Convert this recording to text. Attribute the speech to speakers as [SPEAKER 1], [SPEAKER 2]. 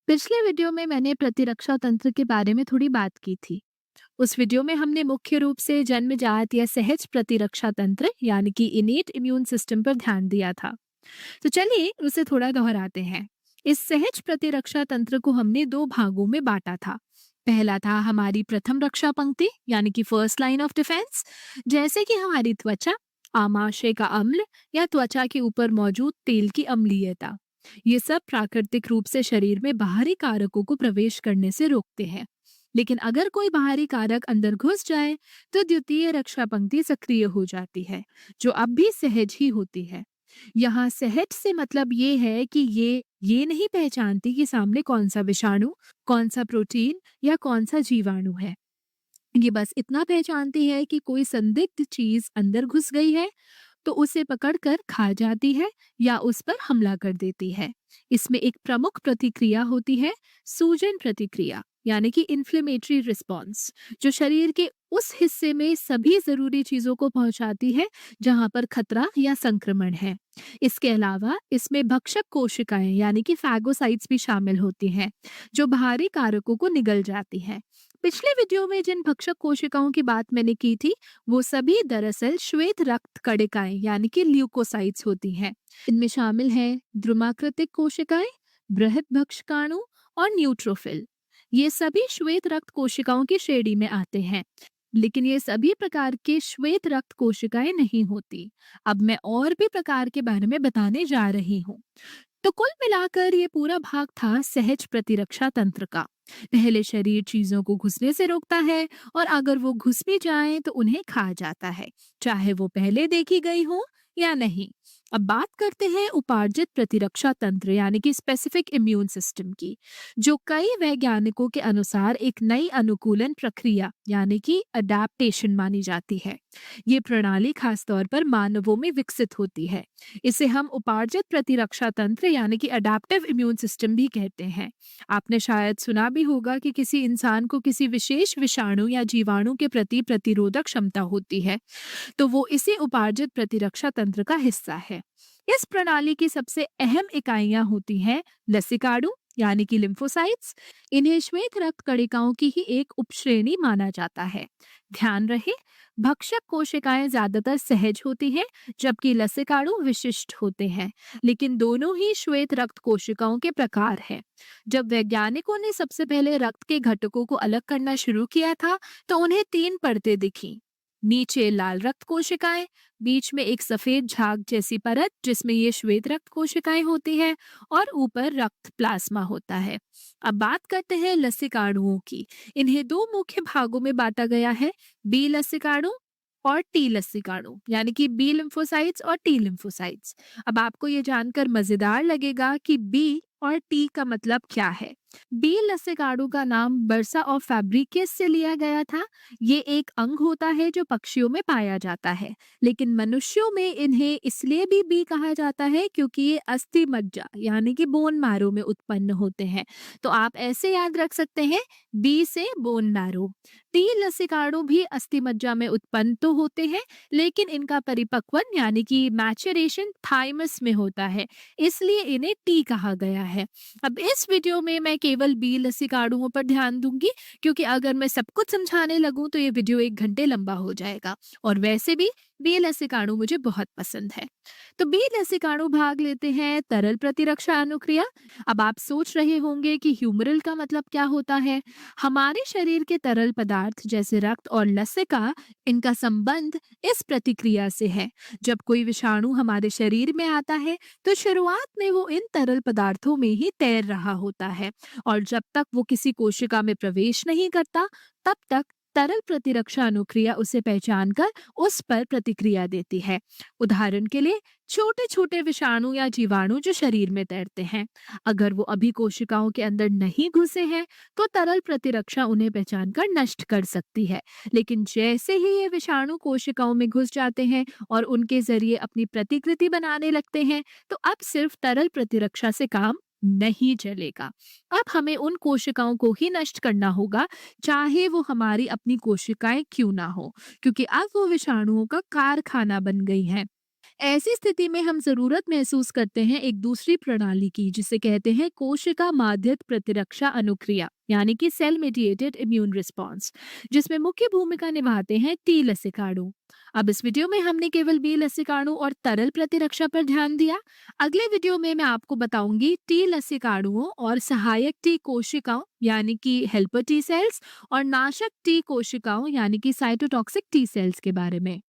[SPEAKER 1] पिछले वीडियो में मैंने प्रतिरक्षा तंत्र के बारे में थोड़ी बात की थी। उस वीडियो में हमने मुख्य रूप से जन्मजात या सहज प्रतिरक्षा तंत्र यानी कि इनेट इम्यून सिस्टम पर ध्यान दिया था। तो चलिए उसे थोड़ा दोहराते हैं। इस सहज प्रतिरक्षा तंत्र को हमने दो भागों में बांटा था। पहला था हमारी प्रथम रक्षा पंक्ति यानी कि फर्स्ट लाइन ऑफ डिफेंस, जैसे कि हमारी त्वचा, आमाशय का अम्ल या त्वचा के ऊपर मौजूद तेल की अम्लीयता। ये सब प्राकृतिक रूप से शरीर में बाहरी कारकों को प्रवेश करने से रोकते हैं। लेकिन अगर कोई बाहरी कारक अंदर घुस जाए तो द्वितीय रक्षा पंक्ति सक्रिय हो जाती है, जो अब भी सहज ही होती है। यहाँ सहज से मतलब ये है कि ये नहीं पहचानती कि सामने कौन सा विषाणु, कौन सा प्रोटीन या कौन सा जीवाणु है। ये बस इतना पहचानती है कि कोई संदिग्ध चीज अंदर घुस गई है तो उसे पकड़कर खा जाती है या उस पर हमला कर देती है। इसमें एक प्रमुख प्रतिक्रिया होती है, सूजन प्रतिक्रिया यानी कि इन्फ्लेमेटरी रिस्पॉन्स, जो शरीर के उस हिस्से में सभी जरूरी चीजों को पहुंचाती है जहां पर खतरा या संक्रमण है। इसके अलावा इसमें भक्षक कोशिकाएं यानी कि फैगोसाइट्स भी शामिल होती हैं, जो बाहरी कारकों को निगल जाती हैं। पिछले वीडियो में जिन भक्षक कोशिकाओं की बात मैंने की थी, वो सभी दरअसल श्वेत रक्त कणिकाएं यानी कि ल्यूकोसाइट्स होती हैं। इनमें शामिल हैं द्रुमाकृतिक कोशिकाएं, बृहद भक्षकाणु और न्यूट्रोफिल। ये सभी श्वेत रक्त कोशिकाओं की श्रेणी में आते हैं, लेकिन ये सभी प्रकार के श्वेत रक्त कोशिकाएं नहीं होती। अब मैं और भी प्रकार के बारे में बताने जा रही हूँ। तो कुल मिलाकर ये पूरा भाग था सहज प्रतिरक्षा तंत्र का। पहले शरीर चीजों को घुसने से रोकता है और अगर वो घुस भी जाएं तो उन्हें खा जाता है, चाहे वो पहले देखी गई हो या नहीं। अब बात करते हैं उपार्जित प्रतिरक्षा तंत्र यानी कि स्पेसिफिक इम्यून सिस्टम की, जो कई वैज्ञानिकों के अनुसार एक नई अनुकूलन प्रक्रिया यानी कि अडेप्टेशन मानी जाती है। ये प्रणाली खासतौर पर मानवों में विकसित होती है। इसे हम उपार्जित प्रतिरक्षा तंत्र यानी कि अडेप्टिव इम्यून सिस्टम भी कहते हैं। आपने शायद सुना भी होगा कि किसी इंसान को किसी विशेष विषाणु या जीवाणु के प्रति प्रतिरोधक क्षमता होती है, तो वो इसी उपार्जित प्रतिरक्षा तंत्र का हिस्सा है। इस प्रणाली की सबसे अहम इकाइयां होती हैं लसिकाडु यानी कि लिम्फोसाइट्स। इन्हें श्वेत रक्त कणिकाओं की ही एक उपश्रेणी माना जाता है। ध्यान रहे, भक्षक कोशिकाएं ज्यादातर सहज होती हैं, जबकि लसिकाडु विशिष्ट होते हैं। लेकिन दोनों ही श्वेत रक्त कोशिकाओं के प्रकार हैं। जब वैज्ञानिकों ने सबसे पहले रक्त के घटकों को अलग करना शुरू किया था, तो उन्हें तीन परतें दिखी। नीचे लाल रक्त कोशिकाएं, बीच में एक सफेद झाग जैसी परत जिसमें ये श्वेत रक्त कोशिकाएं होती हैं, और ऊपर रक्त प्लाज्मा होता है। अब बात करते हैं लसिकाणुओं की। इन्हें दो मुख्य भागों में बांटा गया है, बी लसिकाणु और टी लसिकाणु यानी कि बी लिम्फोसाइट्स और टी लिम्फोसाइट्स। अब आपको ये जानकर मजेदार लगेगा कि बी और टी का मतलब क्या है। बी लसिकाणु का नाम बर्सा ऑफ फैब्रिकेस से लिया गया था। ये एक अंग होता है जो पक्षियों में पाया जाता है, लेकिन मनुष्यों में इन्हें इसलिए भी बी कहा जाता है क्योंकि ये अस्थि मज्जा यानी कि बोन मैरो में उत्पन्न होते हैं। तो आप ऐसे याद रख सकते हैं, बी से बोन मैरो। टी लसिकाणु भी अस्थि मज्जा में उत्पन्न तो होते हैं, लेकिन इनका परिपक्वन यानी कि मैचुरेशन थाइमस में होता है, इसलिए इन्हें टी कहा गया है। अब इस वीडियो में मैं केवल बी लसिकाणुओं पर ध्यान दूंगी, क्योंकि अगर मैं सब कुछ समझाने लगूं तो ये वीडियो 1 घंटे लंबा हो जाएगा, और वैसे भी बी लसिकाणु मुझे बहुत पसंद है। तो बी लसिकाणु भाग लेते हैं तरल प्रतिरक्षा अनुक्रिया। अब आप सोच रहे होंगे कि ह्यूमरल का मतलब क्या होता है। हमारे शरीर के तरल पदार्थ जैसे रक्त और लसिका, इनका संबंध इस प्रतिक्रिया से है। जब कोई विषाणु हमारे शरीर में आता है तो शुरुआत में वो इन तरल पदार्थों में ही तैर रहा होता है, और जब तक वो किसी कोशिका में प्रवेश नहीं करता, तब तक तरल प्रतिरक्षा अनुक्रिया उसे पहचान कर उस पर प्रतिक्रिया देती है। उदाहरण के लिए छोटे छोटे विषाणु या जीवाणु जो शरीर में तैरते हैं, अगर वो अभी कोशिकाओं के अंदर नहीं घुसे हैं तो तरल प्रतिरक्षा उन्हें पहचान कर नष्ट कर सकती है। लेकिन जैसे ही ये विषाणु कोशिकाओं में घुस जाते हैं और उनके जरिए अपनी प्रतिकृति बनाने लगते हैं, तो अब सिर्फ तरल प्रतिरक्षा से काम नहीं चलेगा। अब हमें उन कोशिकाओं को ही नष्ट करना होगा, चाहे वो हमारी अपनी कोशिकाएं क्यों ना हो, क्योंकि अब वो विषाणुओं का कारखाना बन गई हैं। ऐसी स्थिति में हम जरूरत महसूस करते हैं एक दूसरी प्रणाली की, जिसे कहते हैं कोशिका माध्यस्थ प्रतिरक्षा अनुक्रिया यानी कि सेल मेडिएटेड इम्यून रिस्पॉन्स, जिसमें मुख्य भूमिका निभाते हैं टी लसिकाणु। अब इस वीडियो में हमने केवल बी लसिकाणु और तरल प्रतिरक्षा पर ध्यान दिया। अगले वीडियो में मैं आपको बताऊंगी टी लसिकाणुओं और सहायक टी कोशिकाओं यानी कि हेल्पर टी सेल्स और नाशक टी कोशिकाओं यानी कि साइटोटॉक्सिक टी सेल्स के बारे में।